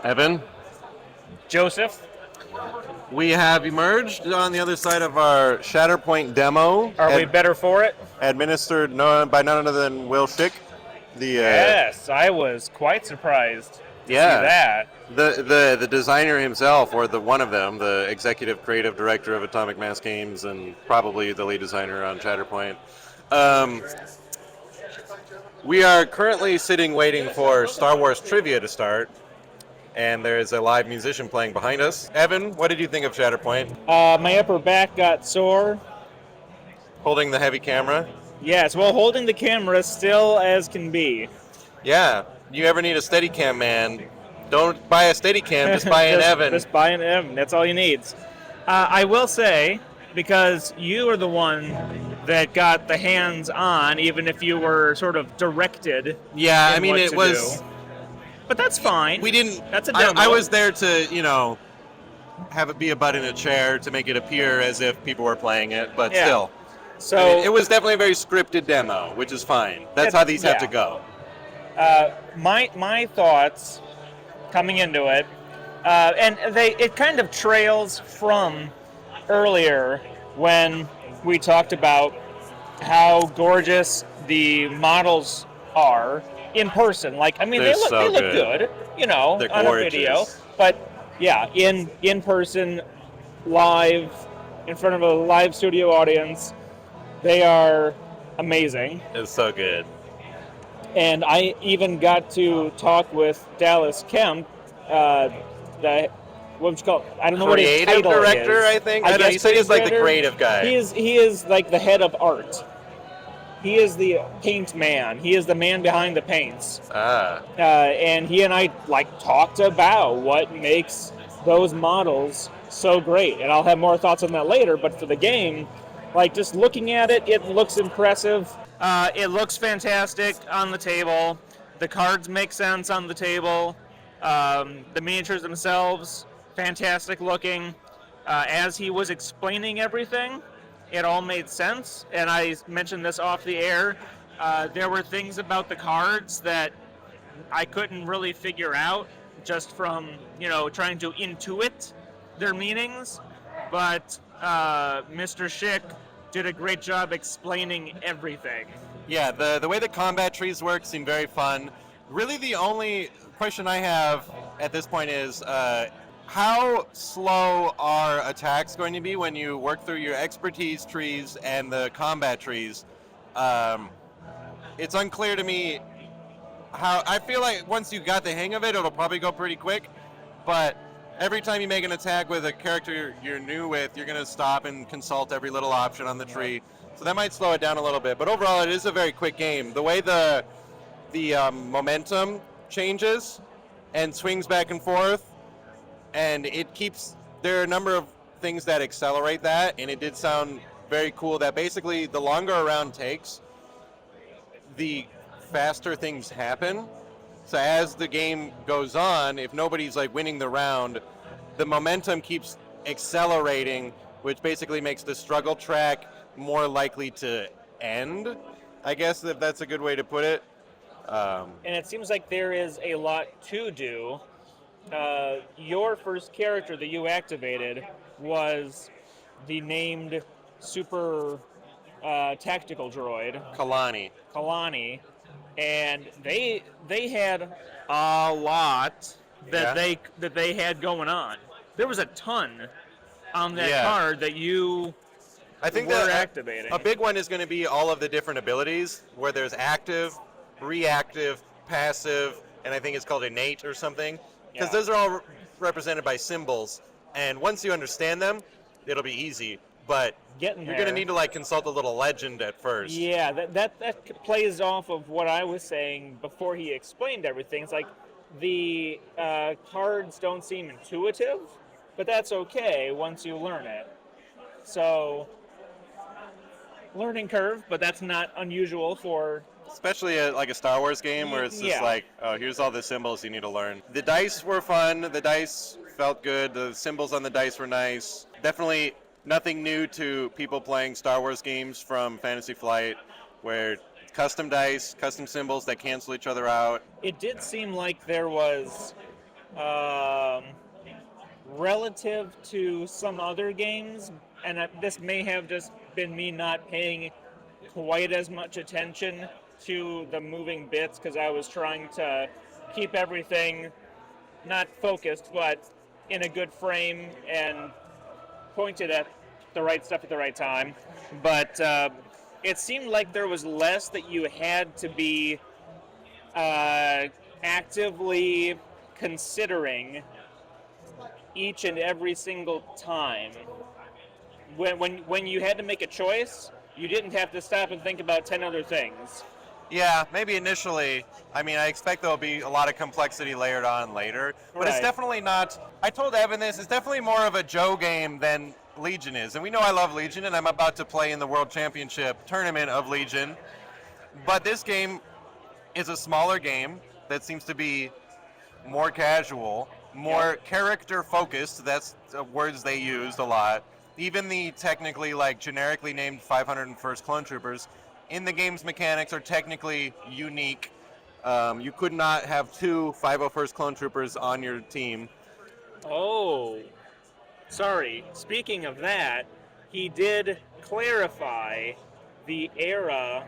Evan, Joseph, we have emerged on the other side of our Shatterpoint demo, are we better for it? administered by none other than Will Schick. The Yes, I was quite surprised to see yeah, that. the designer himself, or the one of them, the executive creative director of Atomic Mass Games, and probably the lead designer on Shatterpoint. Um, we are currently sitting waiting for Star Wars trivia to start, and there is a live musician playing behind us. Evan, what did you think of Shatterpoint? My upper back got sore. Holding the heavy camera. Yes, well, holding the camera still as can be. Yeah, you ever need a Steadicam, man? Don't buy a Steadicam, just buy an just, Evan. just buy an M. That's all you need. I will say, because you are the one that got the hands on, even if you were sort of directed Yeah, I in mean, what it to was. do. But that's fine. We didn't. That's a demo. I was there to, have it be a butt in a chair to make it appear as if people were playing it, but Yeah. still. So I mean, it was definitely a very scripted demo, which is fine. That's how these have to yeah. go. My thoughts coming into it, and it kind of trails from earlier when we talked about how gorgeous the models are in person. Like, I mean, They're they so look good. good, They're on a video, gorgeous. but yeah, in person, live, in front of a live studio audience, they are amazing. It's so good. And I even got to talk with Dallas Kemp, the what's called, I don't know what his Creative title director, is. I think. I don't know. He said he's like the creative guy. He is like the head of art. He is the paint man. He is the man behind the paints. And he and I like talked about what makes those models so great. And I'll have more thoughts on that later. But for the game, like just looking at it, it looks impressive. It looks fantastic on the table. The cards make sense on the table. The miniatures themselves, fantastic looking. As he was explaining everything, it all made sense. And I mentioned this off the air. There were things about the cards that I couldn't really figure out just from, trying to intuit their meanings. But Mr. Schick did a great job explaining everything. Yeah, the way the combat trees work seemed very fun. Really, the only question I have at this point is how slow are attacks going to be when you work through your expertise trees and the combat trees? It's unclear to me how. I feel like once you got the hang of it, it'll probably go pretty quick, but every time you make an attack with a character you're new with, you're going to stop and consult every little option on the tree. So that might slow it down a little bit. But overall, it is a very quick game. The way the momentum changes and swings back and forth, and it keeps, there are a number of things that accelerate that, and it did sound very cool that basically the longer a round takes, the faster things happen. So as the game goes on, if nobody's like winning the round, the momentum keeps accelerating, which basically makes the struggle track more likely to end, I guess, if that's a good way to put it. And it seems like there is a lot to do. Your first character that you activated was the named super tactical droid, Kalani, and they had a lot that they had going on. There was a ton on that card that you I think were that activating. a big one is going to be all of the different abilities, where there's active, reactive, passive, and I think it's called innate or something. Because those are all represented by symbols, and once you understand them, it'll be easy. But you're going to need to like consult a little legend at first. Yeah, that plays off of what I was saying before he explained everything. It's like the cards don't seem intuitive, but that's okay once you learn it. So, learning curve, but that's not unusual for... Especially like a Star Wars game where it's just like, oh, here's all the symbols you need to learn. The dice were fun. The dice felt good. The symbols on the dice were nice. Definitely nothing new to people playing Star Wars games from Fantasy Flight, where custom dice, custom symbols that cancel each other out. It did seem like there was Relative to some other games, and this may have just been me not paying quite as much attention to the moving bits because I was trying to keep everything not focused, but in a good frame and pointed at the right stuff at the right time. But it seemed like there was less that you had to be actively considering each and every single time. When you had to make a choice, you didn't have to stop and think about 10 other things. Yeah, maybe initially. I mean, I expect there'll be a lot of complexity layered on later, but it's Right. definitely not. I told Evan this. It's definitely more of a Joe game than Legion is, and we know I love Legion, and I'm about to play in the World Championship tournament of Legion. But this game is a smaller game that seems to be more casual, more character focused. That's words they used a lot. Even the technically like generically named 501st Clone Troopers in the game's mechanics are technically unique. You could not have two 501st Clone Troopers on your team. Oh, sorry. Speaking of that, he did clarify the era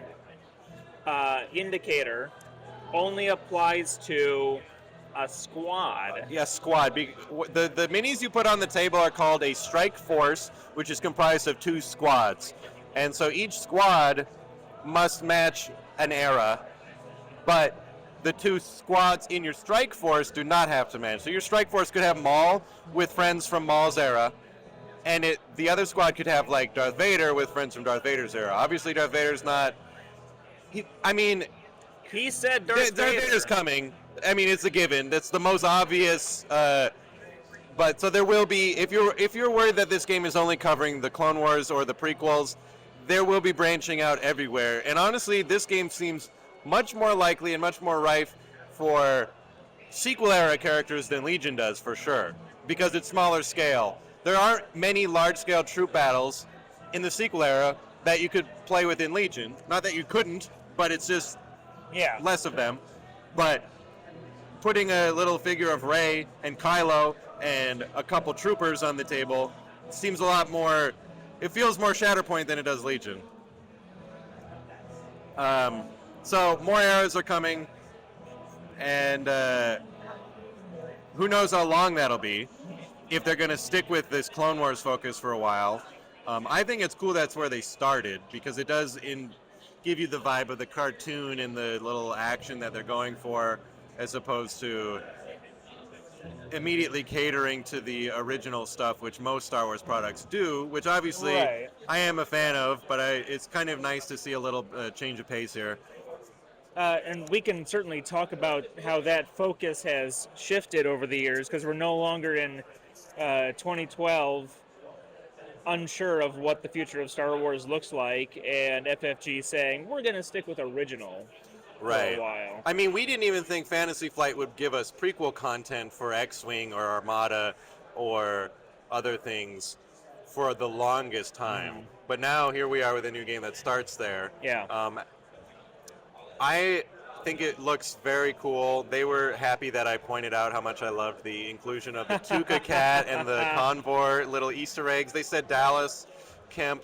indicator only applies to a squad. Yes, squad. The minis you put on the table are called a strike force, which is comprised of two squads. And so each squad must match an era, but the two squads in your strike force do not have to match. So your strike force could have Maul with friends from Maul's era, and the other squad could have like Darth Vader with friends from Darth Vader's era. Obviously, Darth Vader's not. He said Darth Vader's coming. I mean, it's a given. That's the most obvious. But so there will be. If you're worried that this game is only covering the Clone Wars or the prequels, there will be branching out everywhere. And honestly, this game seems much more likely and much more rife for sequel era characters than Legion does, for sure, because it's smaller scale. There aren't many large scale troop battles in the sequel era that you could play with in Legion. Not that you couldn't, but it's just less of them. But putting a little figure of Rey and Kylo and a couple troopers on the table seems a lot more. It feels more Shatterpoint than it does Legion. So more eras are coming, and who knows how long that'll be. If they're going to stick with this Clone Wars focus for a while. I think it's cool that's where they started, because it does give you the vibe of the cartoon and the little action that they're going for, as opposed to immediately catering to the original stuff, which most Star Wars products do, which obviously I am a fan of, but it's kind of nice to see a little change of pace here. And we can certainly talk about how that focus has shifted over the years, because we're no longer in 2012 unsure of what the future of Star Wars looks like, and FFG saying we're going to stick with original for a while. I mean, we didn't even think Fantasy Flight would give us prequel content for X-Wing or Armada or other things for the longest time. But now here we are with a new game that starts there. I think it looks very cool. They were happy that I pointed out how much I loved the inclusion of the Tuca cat and the Convor little Easter eggs. They said Dallas Kemp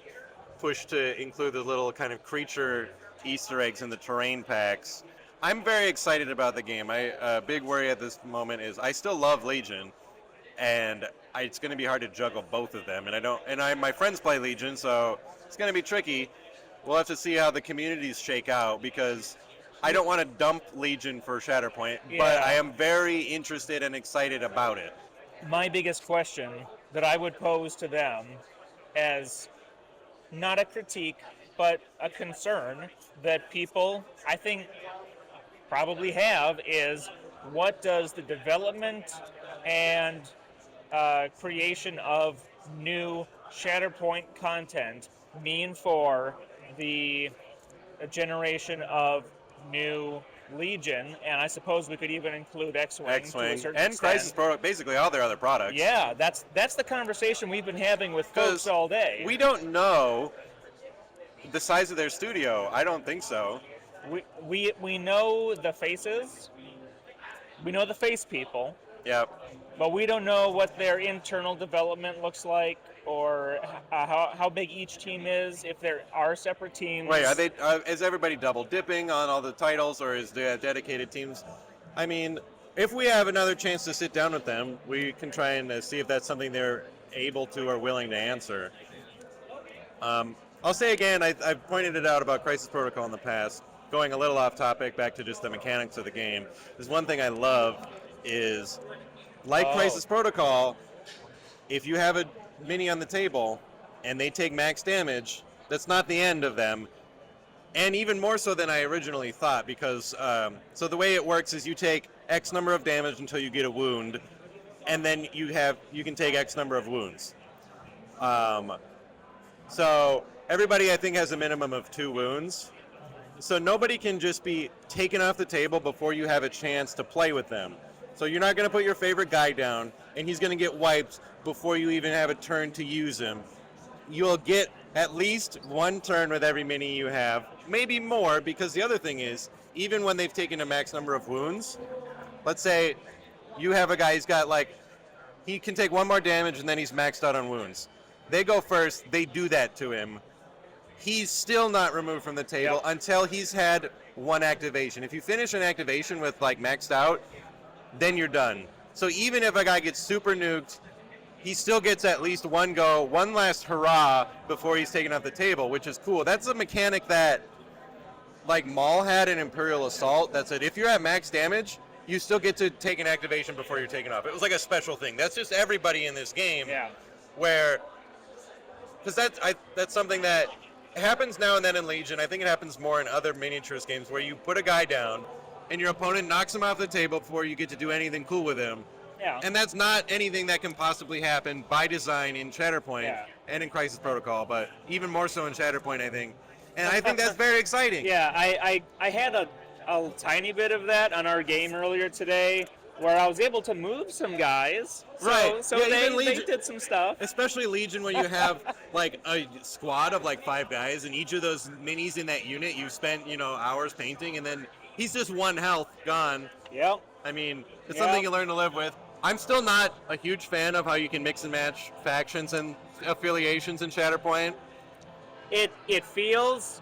pushed to include the little kind of creature Easter eggs in the terrain packs. I'm very excited about the game. My big worry at this moment is I still love Legion, and it's going to be hard to juggle both of them. And my friends play Legion, so it's going to be tricky. We'll have to see how the communities shake out, because I don't want to dump Legion for Shatterpoint, but I am very interested and excited about it. My biggest question that I would pose to them, as not a critique, but a concern that people, I think, probably have, is what does the development and creation of new Shatterpoint content mean for the generation of new Legion? And I suppose we could even include X-Wing to a certain and extent. Crisis Protocol, basically all their other products. Yeah, that's the conversation we've been having with folks all day. We don't know the size of their studio. I don't think so. We know the faces. We know the face people. Yep. But we don't know what their internal development looks like, or how big each team is, if there are separate teams. Right, is everybody double dipping on all the titles, or is there dedicated teams? I mean, if we have another chance to sit down with them, we can try and see if that's something they're able to or willing to answer. I'll say again, I've pointed it out about Crisis Protocol in the past. Going a little off topic, back to just the mechanics of the game. There's one thing I love is, like Crisis Protocol, if you have a mini on the table and they take max damage, that's not the end of them. And even more so than I originally thought, because so the way it works is you take X number of damage until you get a wound, and then you can take X number of wounds. So everybody, I think, has a minimum of 2 wounds. So nobody can just be taken off the table before you have a chance to play with them. So you're not going to put your favorite guy down, and he's going to get wiped before you even have a turn to use him. You'll get at least 1 turn with every mini you have, maybe more, because the other thing is, even when they've taken a max number of wounds, let's say you have a guy, he can take 1 more damage and then he's maxed out on wounds. They go first, they do that to him. He's still not removed from the table until he's had 1 activation. If you finish an activation with maxed out, then you're done. So even if a guy gets super nuked, he still gets at least 1 go, 1 last hurrah before he's taken off the table, which is cool. That's a mechanic that Maul had in Imperial Assault. That said, if you're at max damage, you still get to take an activation before you're taken off. It was like a special thing. That's just everybody in this game. Yeah. Where, because that's something that happens now and then in Legion. I think it happens more in other miniatures games where you put a guy down and your opponent knocks him off the table before you get to do anything cool with him. Yeah. And that's not anything that can possibly happen by design in Shatterpoint and in Crisis Protocol, but even more so in Shatterpoint, I think. And I think that's very exciting. Yeah, I had a tiny bit of that on our game earlier today, where I was able to move some guys. Right. So they did some stuff. Especially Legion, when you have a squad of 5 guys, and each of those minis in that unit you've spent hours painting, and then he's just 1 health gone. Yep. I mean, it's something you learn to live with. I'm still not a huge fan of how you can mix and match factions and affiliations in Shatterpoint. It feels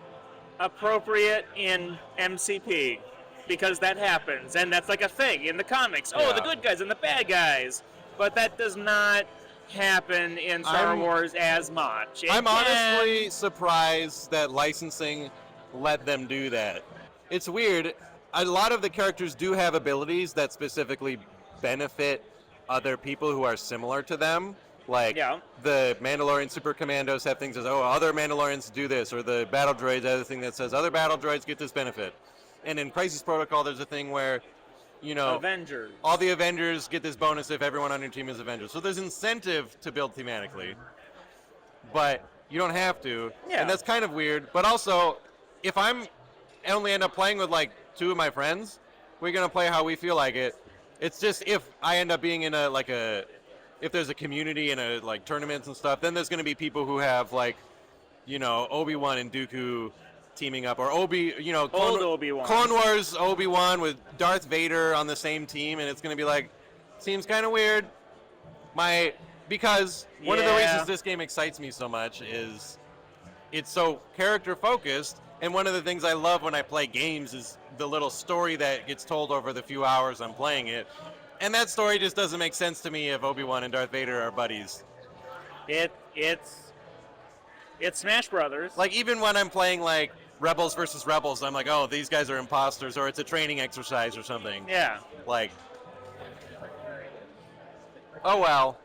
appropriate in MCP, because that happens, and that's a thing in the comics. Oh, the good guys and the bad guys. But that does not happen in Star Wars as much. I'm honestly surprised that licensing let them do that. It's weird. A lot of the characters do have abilities that specifically benefit other people who are similar to them. The Mandalorian Super Commandos have things as, other Mandalorians do this, or the Battle Droids have a thing that says, other Battle Droids get this benefit. And in Crisis Protocol, there's a thing where, Avengers. All the Avengers get this bonus if everyone on your team is Avengers. So there's incentive to build thematically, but you don't have to. Yeah. And that's kind of weird. But also, if I only end up playing with 2 of my friends, we're going to play how we feel like it. It's just if I end up being in if there's a community and tournaments and stuff, then there's going to be people who have Obi-Wan and Dooku teaming up, or Obi-Wan. Clone Wars Obi-Wan with Darth Vader on the same team, and it's going to be seems kind of weird. Because one of the reasons this game excites me so much is it's so character focused, and one of the things I love when I play games is the little story that gets told over the few hours I'm playing it. And that story just doesn't make sense to me if Obi-Wan and Darth Vader are buddies. It's Smash Brothers. Even when I'm playing Rebels versus Rebels, I'm oh, these guys are imposters, or it's a training exercise or something. Yeah. Oh well,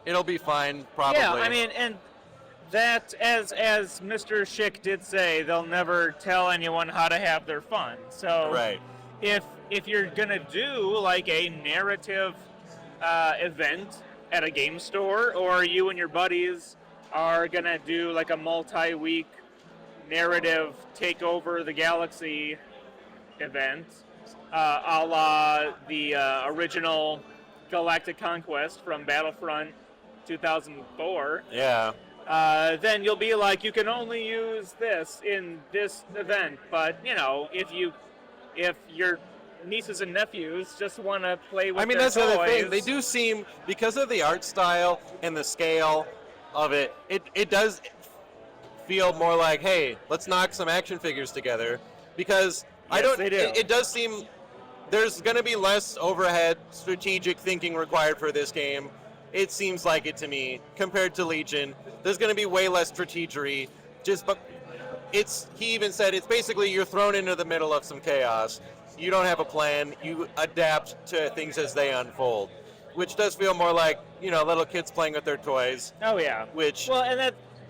it'll be fine, probably. Yeah, I mean, and that, as Mr. Schick did say, they'll never tell anyone how to have their fun. So right. If you're gonna do a narrative event at a game store, or you and your buddies are gonna do a multi-week narrative take over the galaxy event, a la the original Galactic Conquest from Battlefront 2004. Yeah. Then you'll be you can only use this in this event, but if you're nieces and nephews just want to play with I mean, their that's the other thing. toys. They do seem, because of the art style and the scale of it, it does feel more like, hey, let's knock some action figures together. Because They do. It does seem there's going to be less overhead strategic thinking required for this game. It seems like it to me, compared to Legion. There's going to be way less strategery. But he even said it's basically you're thrown into the middle of some chaos. You don't have a plan. You adapt to things as they unfold, which does feel more like, little kids playing with their toys. Oh yeah.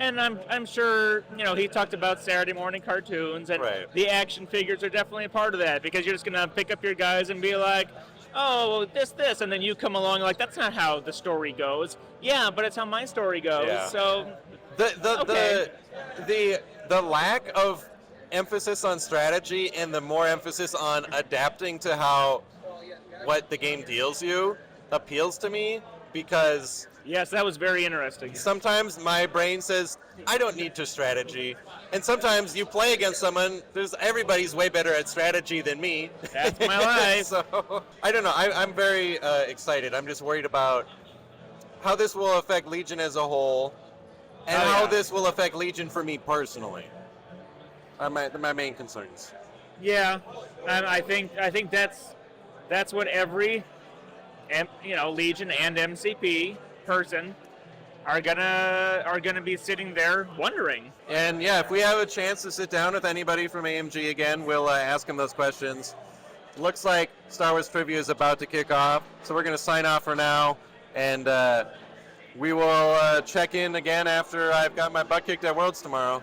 And I'm sure he talked about Saturday morning cartoons, and the action figures are definitely a part of that, because you're just gonna pick up your guys and be like, oh, this, and then you come along like, that's not how the story goes. Yeah, but it's how my story goes. Yeah. So the lack of emphasis on strategy and the more emphasis on adapting to what the game deals you appeals to me, because yes, that was very interesting. Sometimes my brain says, I don't need to strategy. And sometimes you play against someone, everybody's way better at strategy than me. That's my life. So, I don't know. I'm very excited. I'm just worried about how this will affect Legion as a whole, and how this will affect Legion for me personally. My main concerns. Yeah, I think that's what every Legion and MCP person are gonna be sitting there wondering. And yeah, if we have a chance to sit down with anybody from AMG again, we'll ask them those questions. Looks like Star Wars Trivia is about to kick off, so we're gonna sign off for now, and we will check in again after I've got my butt kicked at Worlds tomorrow.